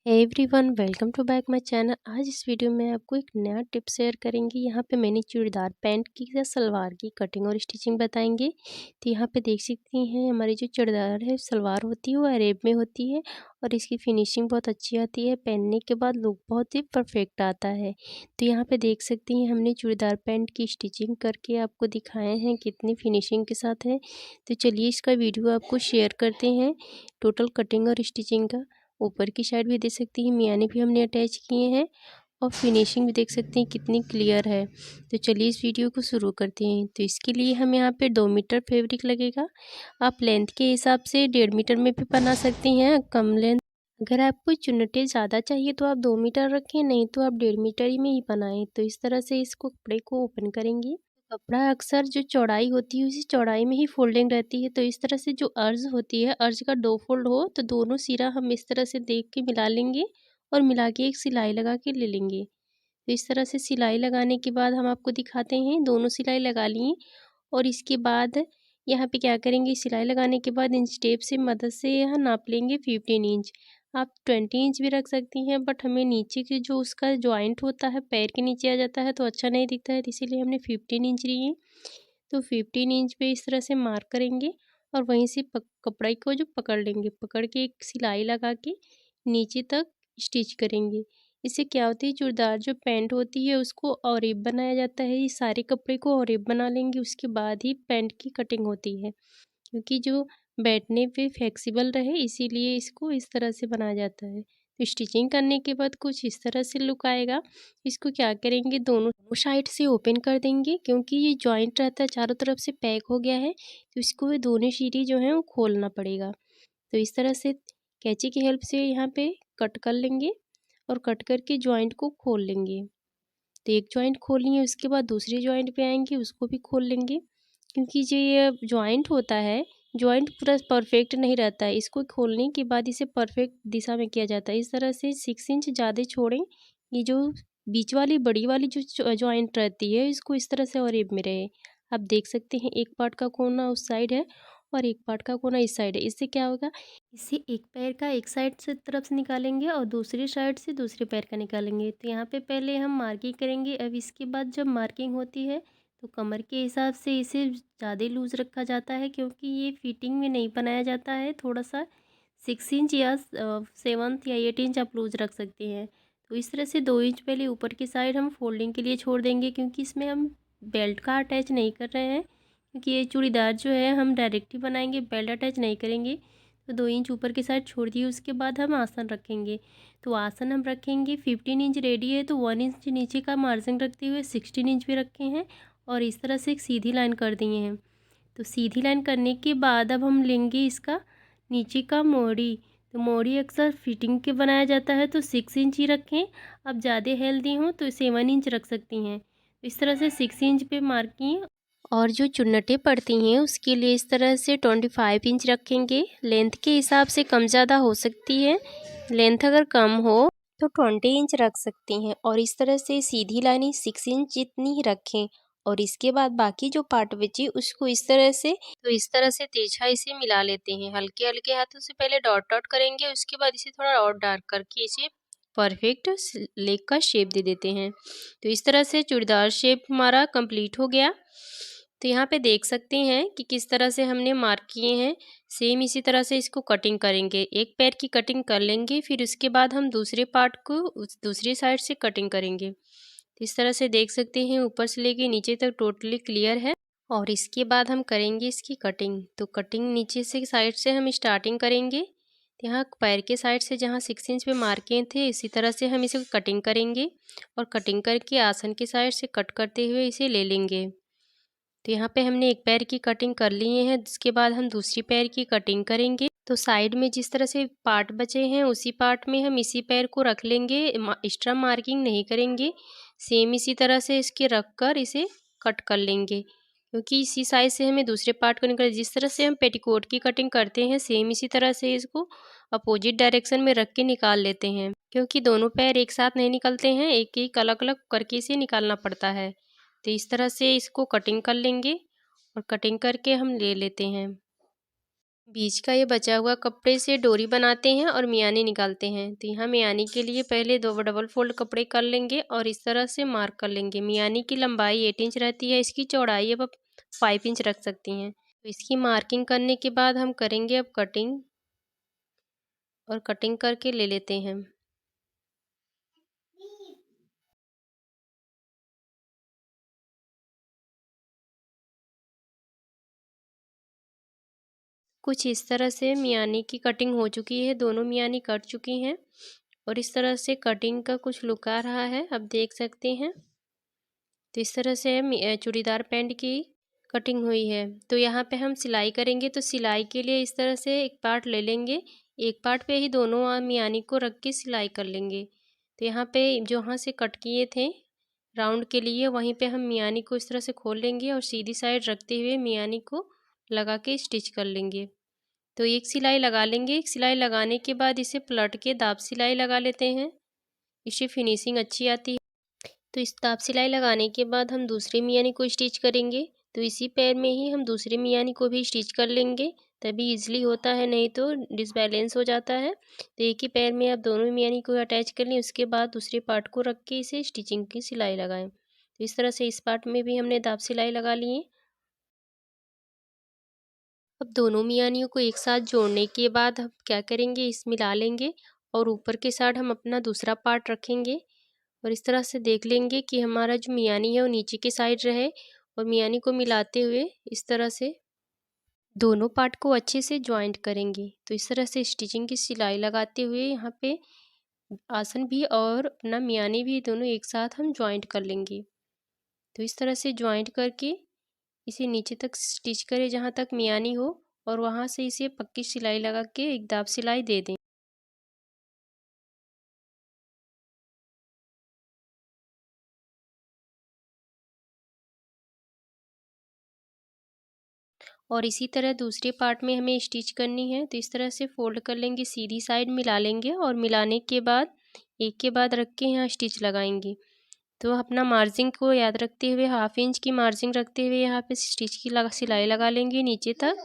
Hey everyone, welcome to back my channel. आज इस video में आपको एक नया टिप शेयर करेंगे। यहाँ पे मैंने चूड़ीदार पैंट की या सलवार की कटिंग और स्टिचिंग बताएंगे। तो यहाँ पे देख सकती हैं, हमारी जो चूड़ीदार है सलवार होती है वो अरेब में होती है और इसकी फिनिशिंग बहुत अच्छी आती है। पहनने के बाद लुक बहुत ही परफेक्ट आता है। तो यहाँ पे देख सकती हैं, हमने चूड़ीदार पैंट की स्टिचिंग करके आपको दिखाए हैं कितनी फिनिशिंग के साथ है। तो चलिए इसका वीडियो आपको शेयर करते हैं, टोटल कटिंग और स्टिचिंग का। ऊपर की साइड भी देख सकती हैं, मियाने भी हमने अटैच किए हैं और फिनिशिंग भी देख सकते हैं कितनी क्लियर है। तो चलिए इस वीडियो को शुरू करते हैं। तो इसके लिए हम यहाँ पे 2 मीटर फैब्रिक लगेगा। आप लेंथ के हिसाब से 1.5 मीटर में भी बना सकती हैं, कम लेंथ। अगर आपको चुन्नटें ज़्यादा चाहिए तो आप 2 मीटर रखें, नहीं तो आप 1.5 मीटर ही में ही बनाएं। तो इस तरह से इसको कपड़े को ओपन करेंगे। कपड़ा अक्सर जो चौड़ाई होती है उसी चौड़ाई में ही फोल्डिंग रहती है। तो इस तरह से जो अर्ज होती है, अर्ज का 2 फोल्ड हो तो दोनों सिरा हम इस तरह से देख के मिला लेंगे और मिला के एक सिलाई लगा के ले लेंगे। तो इस तरह से सिलाई लगाने के बाद हम आपको दिखाते हैं, दोनों सिलाई लगा लिए और इसके बाद यहाँ पे क्या करेंगे, सिलाई लगाने के बाद इंच टेप से मदद से यहाँ नाप लेंगे 15 इंच। आप 20 इंच भी रख सकती हैं, बट हमें नीचे के जो उसका जॉइंट होता है पैर के नीचे आ जाता है तो अच्छा नहीं दिखता है, तो इसीलिए हमने 15 इंच लिए। तो 15 इंच पे इस तरह से मार्क करेंगे और वहीं से कपड़े को जो पकड़ लेंगे, पकड़ के एक सिलाई लगा के नीचे तक स्टिच करेंगे। इससे क्या होती है, चूड़ीदार जो पैंट होती है उसको औरेब बनाया जाता है। ये सारे कपड़े को औरेब बना लेंगे, उसके बाद ही पैंट की कटिंग होती है, क्योंकि जो बैठने पे फ्लेक्सिबल रहे इसीलिए इसको इस तरह से बनाया जाता है। तो स्टिचिंग करने के बाद कुछ इस तरह से लुक आएगा। इसको क्या करेंगे, दोनों साइड से ओपन कर देंगे, क्योंकि ये जॉइंट रहता है चारों तरफ से पैक हो गया है, तो इसको दोनों सीढ़ी जो है वो खोलना पड़ेगा। तो इस तरह से कैंची की हेल्प से यहाँ पे कट कर लेंगे और कट करके जॉइंट को खोल लेंगे। तो एक जॉइंट खोल लिए, उसके बाद दूसरे जॉइंट पे आएंगे, उसको भी खोल लेंगे, क्योंकि जो ये जॉइंट होता है, जॉइंट पूरा परफेक्ट नहीं रहता है। इसको खोलने के बाद इसे परफेक्ट दिशा में किया जाता है। इस तरह से 6 इंच ज़्यादा छोड़ें। ये जो बीच वाली बड़ी वाली जो जॉइंट रहती है, इसको इस तरह से और एब में रहे। आप देख सकते हैं, एक पार्ट का कोना उस साइड है और एक पार्ट का कोना इस साइड है। इससे क्या होगा, इससे एक पैर का एक साइड से तरफ से निकालेंगे और दूसरी साइड से दूसरे पैर का निकालेंगे। तो यहाँ पे पहले हम मार्किंग करेंगे। अब इसके बाद जब मार्किंग होती है तो कमर के हिसाब से इसे ज़्यादा लूज़ रखा जाता है, क्योंकि ये फिटिंग में नहीं बनाया जाता है। थोड़ा सा 6 इंच या 7 या 8 इंच आप लूज़ रख सकते हैं। तो इस तरह से 2 इंच पहले ऊपर की साइड हम फोल्डिंग के लिए छोड़ देंगे, क्योंकि इसमें हम बेल्ट का अटैच नहीं कर रहे हैं, क्योंकि ये चूड़ीदार जो है हम डायरेक्ट ही बनाएंगे, बेल्ट अटैच नहीं करेंगे। तो 2 इंच ऊपर की साइड छोड़ दिए, उसके बाद हम आसन रखेंगे। तो आसन हम रखेंगे 15 इंच रेडी है तो 1 इंच नीचे का मार्जिन रखते हुए 16 इंच भी रखे हैं और इस तरह से एक सीधी लाइन कर दिए हैं। तो सीधी लाइन करने के बाद अब हम लेंगे इसका नीचे का मोड़ी। तो मोड़ी अक्सर फिटिंग के बनाया जाता है तो 6 इंच ही रखें। अब ज़्यादा हेल्दी हो तो 7 इंच रख सकती हैं। तो इस तरह से 6 इंच पे मार्क किए और जो चुन्नटें पड़ती हैं उसके लिए इस तरह से 25 इंच रखेंगे। लेंथ के हिसाब से कम ज़्यादा हो सकती है, लेंथ अगर कम हो तो 20 इंच रख सकती हैं और इस तरह से सीधी लाइन 6 इंच जितनी ही रखें। और इसके बाद बाकी जो पार्ट बची उसको इस तरह से, तो इस तरह से तिरछा इसे मिला लेते हैं। हल्के हल्के हाथों से पहले डॉट डॉट करेंगे, उसके बाद इसे थोड़ा और डार्क करके इसे परफेक्ट लेग का शेप दे देते हैं। तो इस तरह से चूड़ीदार शेप हमारा कंप्लीट हो गया। तो यहाँ पे देख सकते हैं कि किस तरह से हमने मार्क किए हैं। सेम इसी तरह से इसको कटिंग करेंगे। एक पैर की कटिंग कर लेंगे, फिर उसके बाद हम दूसरे पार्ट को उस दूसरी साइड से कटिंग करेंगे। तो इस तरह से देख सकते हैं, ऊपर से लेके नीचे तक टोटली क्लियर है। और इसके बाद हम करेंगे इसकी कटिंग। तो कटिंग नीचे से साइड से हम स्टार्टिंग करेंगे। तो यहाँ पैर के साइड से जहाँ 6 इंच पे मार्किंग थे, इसी तरह से हम इसे कटिंग करेंगे और कटिंग करके आसन की साइड से कट करते हुए इसे ले लेंगे। तो यहाँ पे हमने एक पैर की कटिंग कर लिए हैं, जिसके बाद हम दूसरी पैर की कटिंग करेंगे। तो साइड में जिस तरह से पार्ट बचे हैं उसी पार्ट में हम इसी पैर को रख लेंगे, एक्स्ट्रा मार्किंग नहीं करेंगे। सेम इसी तरह से इसके रख कर इसे कट कर लेंगे, क्योंकि इसी साइज से हमें दूसरे पार्ट को निकाल, जिस तरह से हम पेटीकोट की कटिंग करते हैं सेम इसी तरह से इसको अपोजिट डायरेक्शन में रख के निकाल लेते हैं, क्योंकि दोनों पैर एक साथ नहीं निकलते हैं, एक एक अलग अलग करके इसे निकालना पड़ता है। तो इस तरह से इसको कटिंग कर लेंगे और कटिंग करके हम ले लेते हैं। बीच का ये बचा हुआ कपड़े से डोरी बनाते हैं और मियानी निकालते हैं। तो यहाँ मियानी के लिए पहले दो डबल फोल्ड कपड़े कर लेंगे और इस तरह से मार्क कर लेंगे। मियानी की लंबाई 8 इंच रहती है, इसकी चौड़ाई अब 5 इंच रख सकती हैं। तो इसकी मार्किंग करने के बाद हम करेंगे अब कटिंग, और कटिंग करके ले लेते हैं। कुछ इस तरह से मियानी की कटिंग हो चुकी है, दोनों मियानी कट चुकी हैं और इस तरह से कटिंग का कुछ लुक आ रहा है, अब देख सकते हैं। तो इस तरह से चूड़ीदार पैंट की कटिंग हुई है। तो यहाँ पे हम सिलाई करेंगे, तो सिलाई के लिए इस तरह से एक पार्ट ले लेंगे, एक पार्ट पे ही दोनों मियानी को रख के सिलाई कर लेंगे। तो यहाँ पे जहाँ से कट किए थे राउंड के लिए, वहीं पे हम मियानी को इस तरह से खोल लेंगे और सीधी साइड रखते हुए मियानी को लगा के स्टिच कर लेंगे। तो एक सिलाई लगा लेंगे, एक सिलाई लगाने के बाद इसे पलट के दाब सिलाई लगा लेते हैं, इससे फिनिशिंग अच्छी आती है। तो इस दाब सिलाई लगाने के बाद हम दूसरे मियानी को स्टिच करेंगे। तो इसी पैर में ही हम दूसरे मियानी को भी स्टिच कर लेंगे, तभी इजीली होता है, नहीं तो डिसबैलेंस हो जाता है। तो एक ही पैर में आप दोनों मियानी को अटैच कर लें, उसके बाद दूसरे पार्ट को रख के इसे स्टिचिंग की सिलाई लगाएं। तो इस तरह से इस पार्ट में भी हमने दाब सिलाई लगा ली है। अब दोनों मियानियों को एक साथ जोड़ने के बाद हम क्या करेंगे, इस मिला लेंगे और ऊपर के साइड हम अपना दूसरा पार्ट रखेंगे और इस तरह से देख लेंगे कि हमारा जो मियानी है वो नीचे के साइड रहे, और मियानी को मिलाते हुए इस तरह से दोनों पार्ट को अच्छे से ज्वाइंट करेंगे। तो इस तरह से स्टिचिंग की सिलाई लगाते हुए यहाँ पे आसन भी और अपना मियानी भी दोनों एक साथ हम ज्वाइंट कर लेंगे। तो इस तरह से ज्वाइंट करके इसे नीचे तक स्टिच करें जहाँ तक मियानी हो, और वहाँ से इसे पक्की सिलाई लगा के एक दाब सिलाई दे दें। और इसी तरह दूसरे पार्ट में हमें स्टिच करनी है। तो इस तरह से फोल्ड कर लेंगे, सीधी साइड मिला लेंगे और मिलाने के बाद एक के बाद रख के यहाँ स्टिच लगाएंगे। तो अपना मार्जिन को याद रखते हुए हाफ इंच की मार्जिन रखते हुए यहाँ पे स्टिच की सिलाई लगा लेंगे नीचे तक,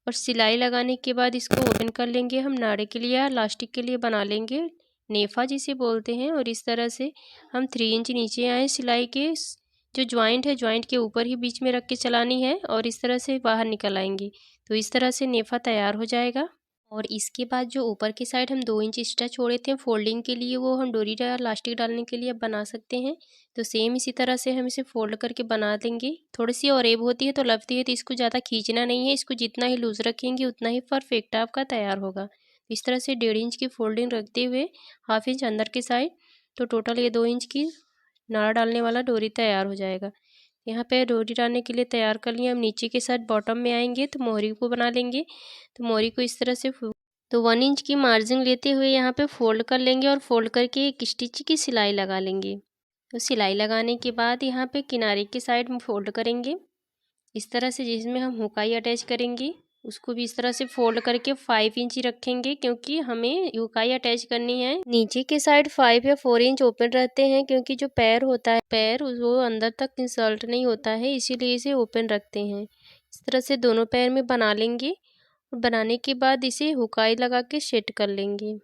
और सिलाई लगाने के बाद इसको ओपन कर लेंगे। हम नाड़े के लिए या लास्टिक के लिए बना लेंगे, नेफा जिसे बोलते हैं। और इस तरह से हम 3 इंच नीचे आए, सिलाई के जो ज्वाइंट है ज्वाइंट के ऊपर ही बीच में रख के चलानी है और इस तरह से बाहर निकल आएंगे। तो इस तरह से नेफा तैयार हो जाएगा। और इसके बाद जो ऊपर की साइड हम 2 इंच एक्स्ट्रा छोड़े थे फोल्डिंग के लिए, वो हम डोरी लास्टिक डालने के लिए अब बना सकते हैं। तो सेम इसी तरह से हम इसे फोल्ड करके बना देंगे। थोड़ी सी और एब होती है तो लगती है, तो इसको ज़्यादा खींचना नहीं है, इसको जितना ही लूज़ रखेंगे उतना ही परफेक्ट आपका तैयार होगा। इस तरह से 1.5 इंच की फोल्डिंग रखते हुए हाफ इंच अंदर की साइड, तो टोटल ये 2 इंच की नाड़ा डालने वाला डोरी तैयार हो जाएगा। यहाँ पे डोरी डालने के लिए तैयार कर लिया। हम नीचे के साइड बॉटम में आएंगे तो मोहरी को बना लेंगे। तो मोहरी को इस तरह से तो 1 इंच की मार्जिन लेते हुए यहाँ पे फोल्ड कर लेंगे और फोल्ड करके एक स्टिच की सिलाई लगा लेंगे। तो सिलाई लगाने के बाद यहाँ पे किनारे की साइड में फोल्ड करेंगे इस तरह से, जिसमें हम हुकाई अटैच करेंगे उसको भी इस तरह से फोल्ड करके 5 इंच ही रखेंगे, क्योंकि हमें हुकाई अटैच करनी है। नीचे के साइड 5 या 4 इंच ओपन रहते हैं, क्योंकि जो पैर होता है पैर वो अंदर तक इंसर्ट नहीं होता है, इसीलिए इसे ओपन रखते हैं। इस तरह से दोनों पैर में बना लेंगे और बनाने के बाद इसे हुकाई लगा के सेट कर लेंगे।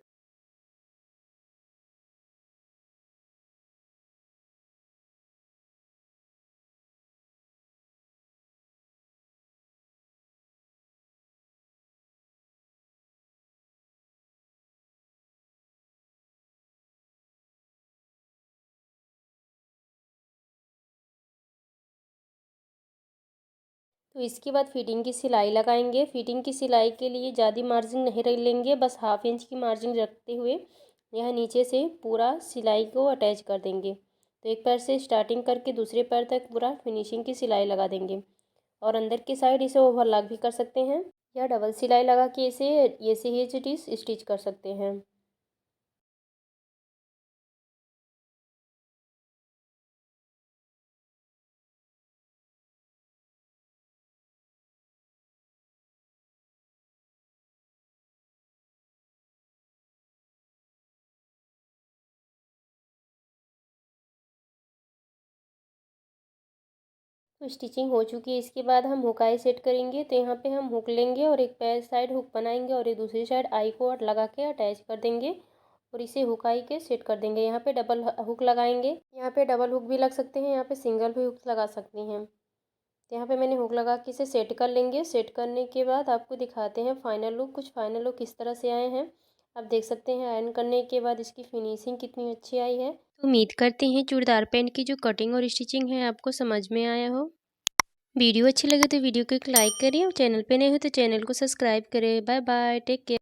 तो इसके बाद फिटिंग की सिलाई लगाएंगे। फिटिंग की सिलाई के लिए ज़्यादा मार्जिन नहीं रख लेंगे, बस हाफ इंच की मार्जिन रखते हुए यहाँ नीचे से पूरा सिलाई को अटैच कर देंगे। तो एक पैर से स्टार्टिंग करके दूसरे पैर तक पूरा फिनिशिंग की सिलाई लगा देंगे, और अंदर की साइड इसे ओवरलॉक भी कर सकते हैं या डबल सिलाई लगा के इसे ऐसे ही स्टिच कर सकते हैं। तो स्टिचिंग हो चुकी है। इसके बाद हम हुकाई सेट करेंगे। तो यहाँ पे हम हुक लेंगे और एक पैर साइड हुक बनाएंगे और एक दूसरी साइड आई को लगा के अटैच कर देंगे और इसे हुकाई के सेट कर देंगे। यहाँ पे डबल हुक लगाएंगे। यहाँ पे डबल हुक भी लग सकते हैं, यहाँ पे सिंगल भी हुक लगा सकती हैं। तो यहाँ पे मैंने हुक लगा के इसे सेट कर लेंगे। सेट करने के बाद आपको दिखाते हैं फाइनल लुक। कुछ फाइनल लुक किस तरह से आए हैं आप देख सकते हैं। आयरन करने के बाद इसकी फिनिशिंग कितनी अच्छी आई है। तो उम्मीद करते हैं चूड़दार पैंट की जो कटिंग और स्टिचिंग है आपको समझ में आया हो। वीडियो अच्छी लगे तो वीडियो को एक लाइक करें और चैनल पे नए हो तो चैनल को सब्सक्राइब करें। Bye bye, take care.